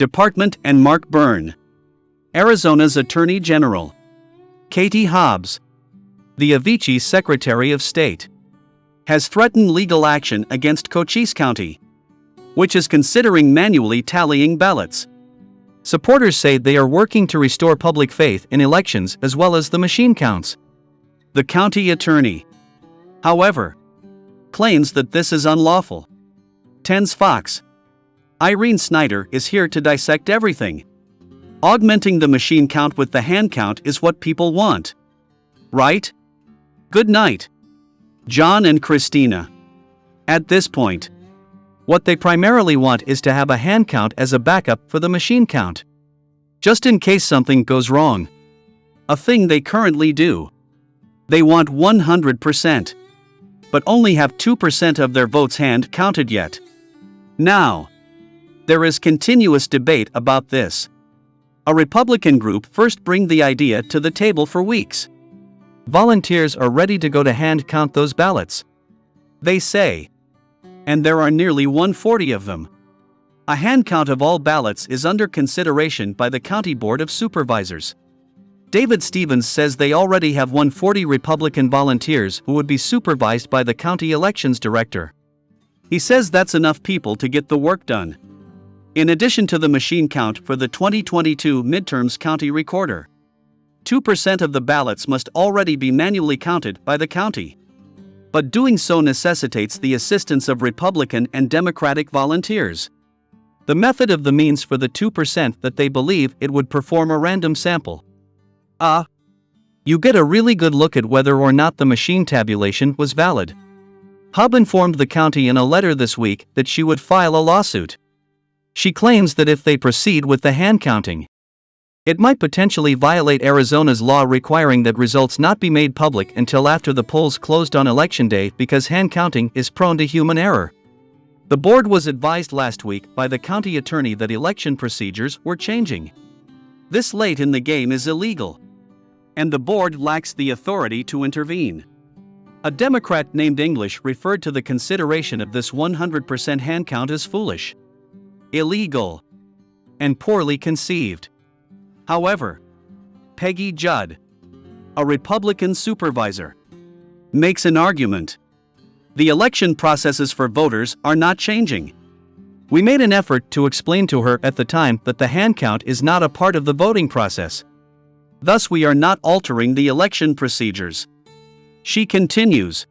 Department and Mark Byrne. Arizona's Attorney General. Katie Hobbs, the Avicii Secretary of State, has threatened legal action against Cochise County, which is considering manually tallying ballots. Supporters say they are working to restore public faith in elections as well as the machine counts. The county attorney, however, claims that this is unlawful. 10's Fox. Irene Snyder is here to dissect everything. Augmenting the machine count with the hand count is what people want, right? Good night, John and Christina. At this point, what they primarily want is to have a hand count as a backup for the machine count, just in case something goes wrong. A thing they currently do. They want 100%, but only have 2% of their votes hand counted yet. Now, there is continuous debate about this. A Republican group first bring the idea to the table for weeks. Volunteers are ready to go to hand count those ballots, they say. And there are nearly 140 of them. A hand count of all ballots is under consideration by the County Board of Supervisors. David Stevens says they already have 140 Republican volunteers who would be supervised by the county elections director. He says that's enough people to get the work done. In addition to the machine count for the 2022 midterms county recorder, 2% of the ballots must already be manually counted by the county. But doing so necessitates the assistance of Republican and Democratic volunteers. The method of the means for the 2% that they believe it would perform a random sample. You get a really good look at whether or not the machine tabulation was valid. Hub informed the county in a letter this week that she would file a lawsuit. She claims that if they proceed with the hand counting, it might potentially violate Arizona's law requiring that results not be made public until after the polls closed on Election Day because hand counting is prone to human error. The board was advised last week by the county attorney that election procedures were changing. This late in the game is illegal, and the board lacks the authority to intervene. A Democrat named English referred to the consideration of this 100% hand count as foolish, illegal, and poorly conceived. However, Peggy Judd, a Republican supervisor, makes an argument. The election processes for voters are not changing. We made an effort to explain to her at the time that the hand count is not a part of the voting process. Thus, we are not altering the election procedures. She continues.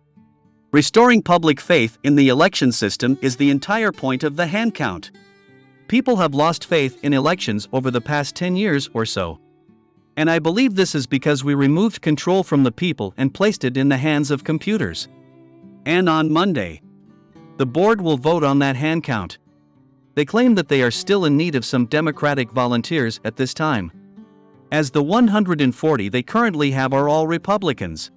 Restoring public faith in the election system is the entire point of the hand count. People have lost faith in elections over the past 10 years or so. And I believe this is because we removed control from the people and placed it in the hands of computers. And on Monday, the board will vote on that hand count. They claim that they are still in need of some Democratic volunteers at this time, as the 140 they currently have are all Republicans.